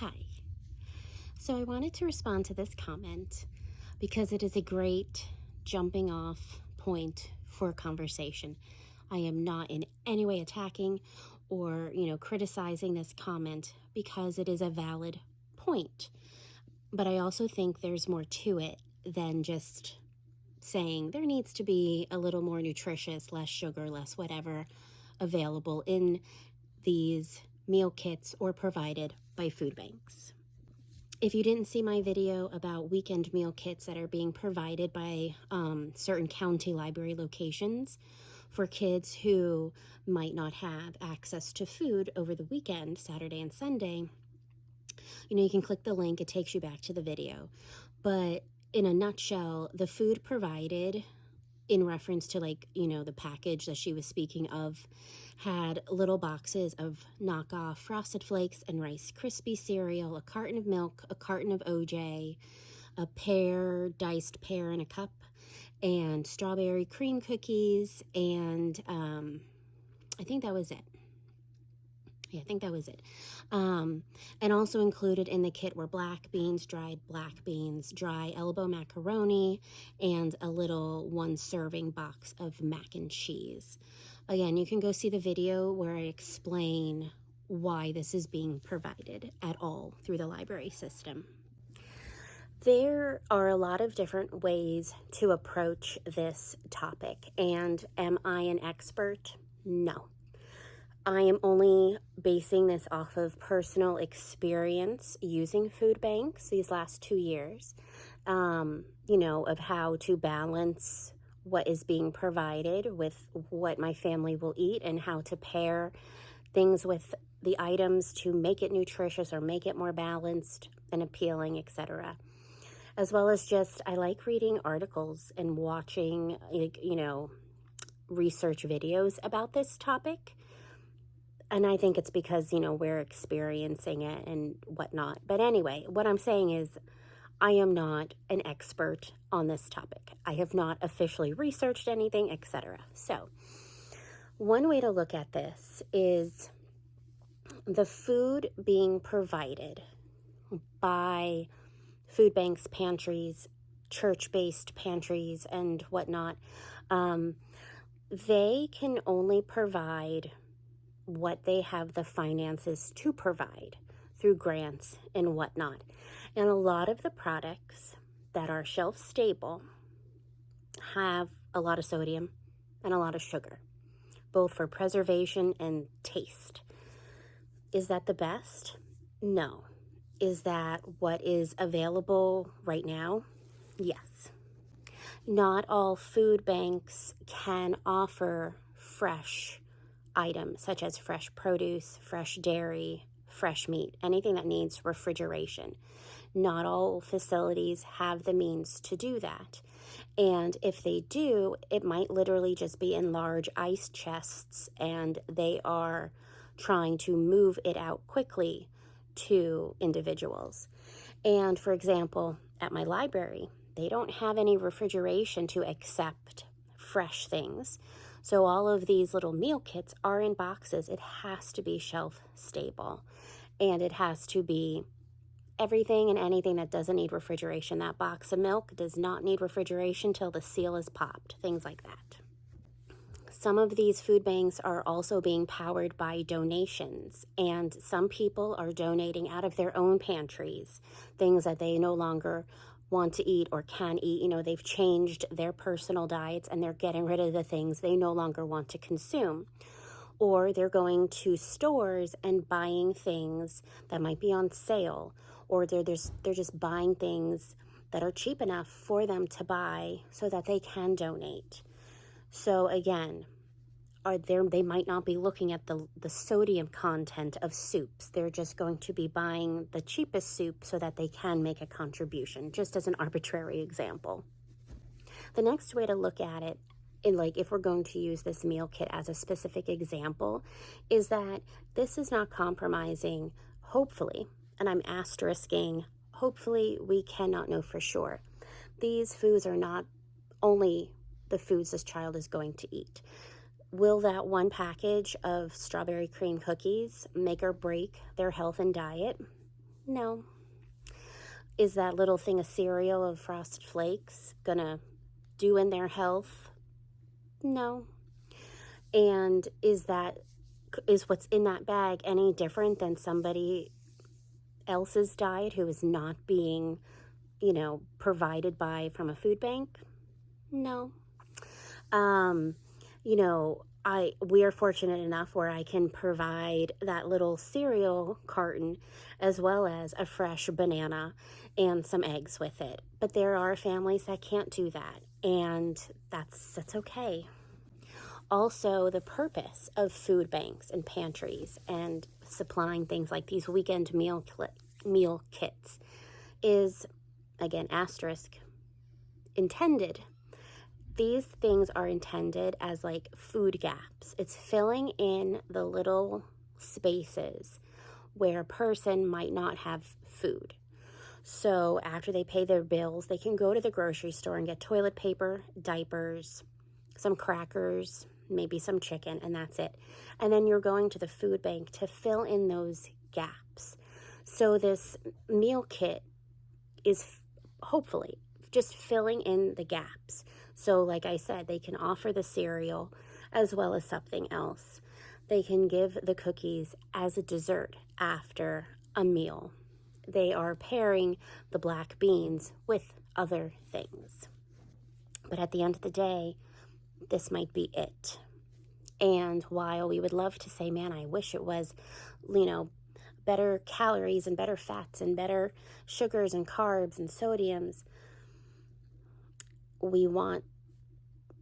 Hi. So I wanted to respond to this comment because it is a great jumping off point for conversation. I am not in any way attacking or, criticizing this comment because it is a valid point. But I also think there's more to it than just saying there needs to be a little more nutritious, less sugar, less whatever available in these meal kits or provided by food banks. If you didn't see my video about weekend meal kits that are being provided by certain county library locations for kids who might not have access to food over the weekend, Saturday and Sunday, you can click the link. It takes you back to the video. But in a nutshell, the food provided in reference to the package that she was speaking of had little boxes of knockoff Frosted Flakes and Rice Krispie cereal, a carton of milk, a carton of OJ, a diced pear in a cup, and strawberry cream cookies, and I think that was it. Yeah, I think that was it. And also included in the kit were dried black beans, dry elbow macaroni, and a little 1-serving box of mac and cheese. Again, you can go see the video where I explain why this is being provided at all through the library system. There are a lot of different ways to approach this topic, and am I an expert? No. I am only basing this off of personal experience using food banks these last 2 years, of how to balance what is being provided with what my family will eat and how to pair things with the items to make it nutritious or make it more balanced and appealing, etc. As well as I like reading articles and watching, research videos about this topic. And I think it's because, we're experiencing it and whatnot. But anyway, what I'm saying is I am not an expert on this topic. I have not officially researched anything, etc. So one way to look at this is the food being provided by food banks, pantries, church-based pantries, and whatnot. They can only provide what they have the finances to provide through grants and whatnot. And a lot of the products that are shelf stable have a lot of sodium and a lot of sugar, both for preservation and taste. Is that the best? No. Is that what is available right now? Yes. Not all food banks can offer fresh items such as fresh produce, fresh dairy, fresh meat, anything that needs refrigeration. Not all facilities have the means to do that. And if they do, it might literally just be in large ice chests and they are trying to move it out quickly to individuals. And for example, at my library, they don't have any refrigeration to accept fresh things. So all of these little meal kits are in boxes. It has to be shelf stable, and it has to be everything and anything that doesn't need refrigeration. That box of milk does not need refrigeration till the seal is popped, things like that. Some of these food banks are also being powered by donations, and some people are donating out of their own pantries, things that they no longer want to eat or can eat. They've changed their personal diets and they're getting rid of the things they no longer want to consume. Or they're going to stores and buying things that might be on sale, or they're just buying things that are cheap enough for them to buy so that they can donate. So again, they might not be looking at the sodium content of soups. They're just going to be buying the cheapest soup so that they can make a contribution, just as an arbitrary example. The next way to look at it, if we're going to use this meal kit as a specific example, is that this is not compromising, hopefully, and I'm asterisking, hopefully we cannot know for sure. These foods are not only the foods this child is going to eat. Will that one package of strawberry cream cookies make or break their health and diet? No. Is that little thing of cereal of Frosted Flakes gonna do in their health? No. And is what's in that bag any different than somebody else's diet who is not being, provided by from a food bank? No. Um, we are fortunate enough where I can provide that little cereal carton as well as a fresh banana and some eggs with it. But there are families that can't do that, and that's okay. Also, the purpose of food banks and pantries and supplying things like these weekend meal kits is, again, asterisk, intended. These things are intended as like food gaps. It's filling in the little spaces where a person might not have food. So after they pay their bills, they can go to the grocery store and get toilet paper, diapers, some crackers, maybe some chicken, and that's it. And then you're going to the food bank to fill in those gaps. So this meal kit is hopefully just filling in the gaps. So like I said, they can offer the cereal as well as something else. They can give the cookies as a dessert after a meal. They are pairing the black beans with other things. But at the end of the day, this might be it. And while we would love to say, man, I wish it was, better calories and better fats and better sugars and carbs and sodiums, we want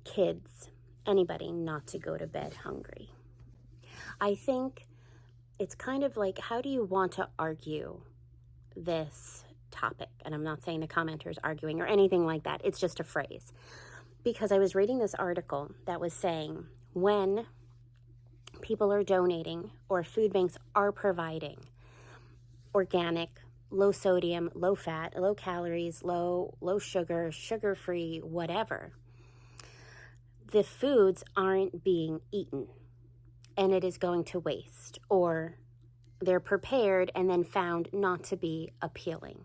kids, anybody, not to go to bed hungry. I think it's kind of like, how do you want to argue this topic? And I'm not saying the commenters arguing or anything like that. It's just a phrase. Because I was reading this article that was saying when people are donating or food banks are providing organic, low sodium, low fat, low calories, low sugar, sugar-free, whatever, the foods aren't being eaten and it is going to waste, or they're prepared and then found not to be appealing.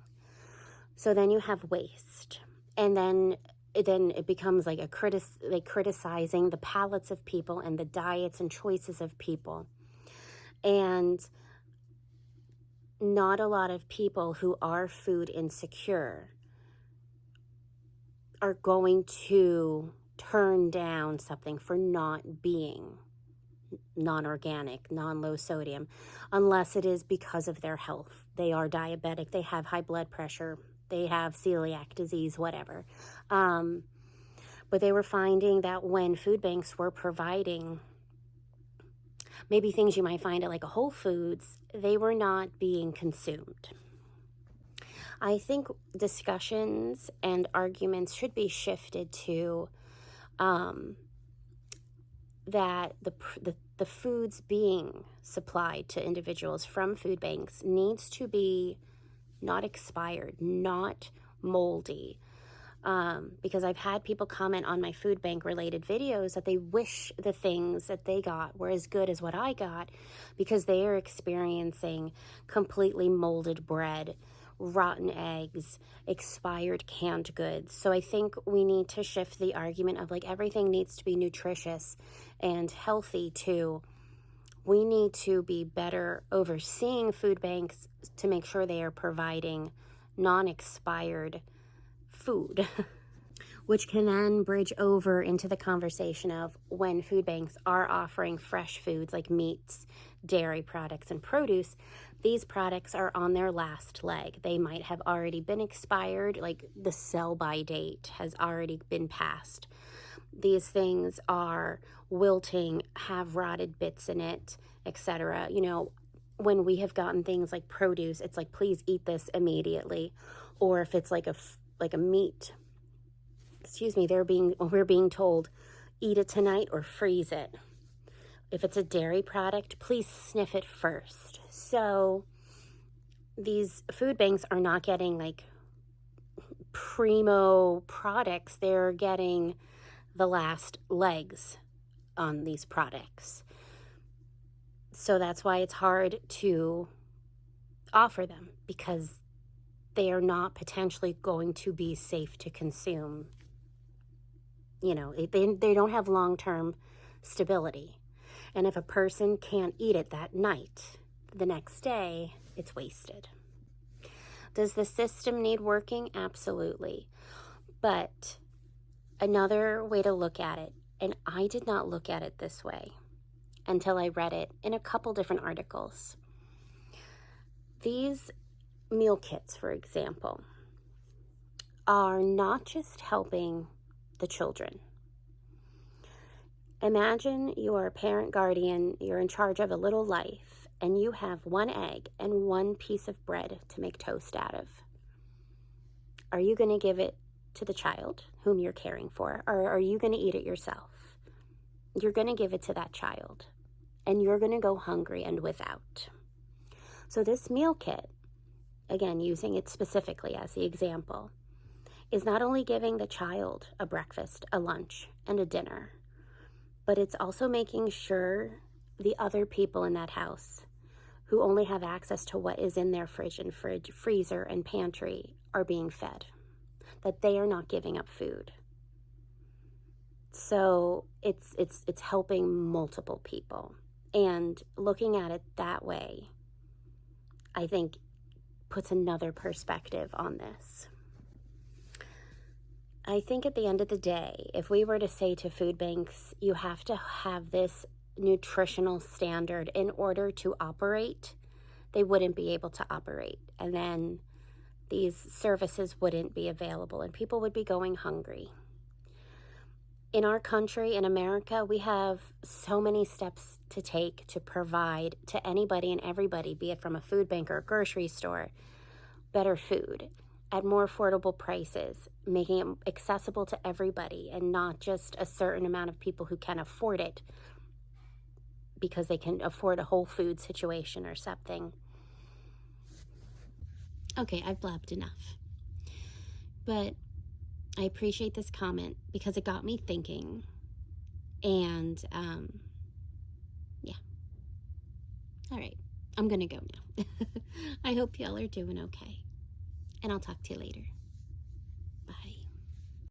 So then you have waste, and then it becomes like criticizing the palates of people and the diets and choices of people. And not a lot of people who are food insecure are going to turn down something for not being non-organic, non-low sodium, unless it is because of their health. They are diabetic, they have high blood pressure, they have celiac disease, whatever. But they were finding that when food banks were providing maybe things you might find at like a Whole Foods, they were not being consumed. I think discussions and arguments should be shifted to that the foods being supplied to individuals from food banks needs to be not expired, not moldy. Because I've had people comment on my food bank related videos that they wish the things that they got were as good as what I got, because they are experiencing completely molded bread, rotten eggs, expired canned goods. So I think we need to shift the argument of like everything needs to be nutritious and healthy to we need to be better overseeing food banks to make sure they are providing non-expired food, which can then bridge over into the conversation of when food banks are offering fresh foods like meats, dairy products, and produce. These products are on their last leg. They might have already been expired, like the sell-by date has already been passed. These things are wilting, have rotted bits in it, etc. When we have gotten things like produce, it's like, please eat this immediately. Or if it's like a meat, we're being told, eat it tonight or freeze it. If it's a dairy product, please sniff it first. So these food banks are not getting like primo products. They're getting the last legs on these products. So that's why it's hard to offer them because they are not potentially going to be safe to consume. They don't have long-term stability. And if a person can't eat it that night, the next day, it's wasted. Does the system need working? Absolutely. But another way to look at it, and I did not look at it this way until I read it in a couple different articles. These meal kits, for example, are not just helping the children. Imagine you are a parent, guardian, you're in charge of a little life, and you have one egg and one piece of bread to make toast out of. Are you going to give it to the child whom you're caring for, or are you going to eat it yourself? You're going to give it to that child, and you're going to go hungry and without. So this meal kit, again, using it specifically as the example, is not only giving the child a breakfast, a lunch, and a dinner, but it's also making sure the other people in that house who only have access to what is in their fridge and freezer and pantry are being fed, that they are not giving up food. So it's helping multiple people. And looking at it that way, I think, puts another perspective on this. I think at the end of the day, if we were to say to food banks, you have to have this nutritional standard in order to operate, they wouldn't be able to operate. And then these services wouldn't be available and people would be going hungry. In our country, in America, we have so many steps to take to provide to anybody and everybody, be it from a food bank or a grocery store, better food at more affordable prices, making it accessible to everybody and not just a certain amount of people who can afford it because they can afford a Whole Food situation or something. Okay, I've blabbed enough. But I appreciate this comment because it got me thinking. And, yeah. All right, I'm going to go now. I hope y'all are doing okay. And I'll talk to you later.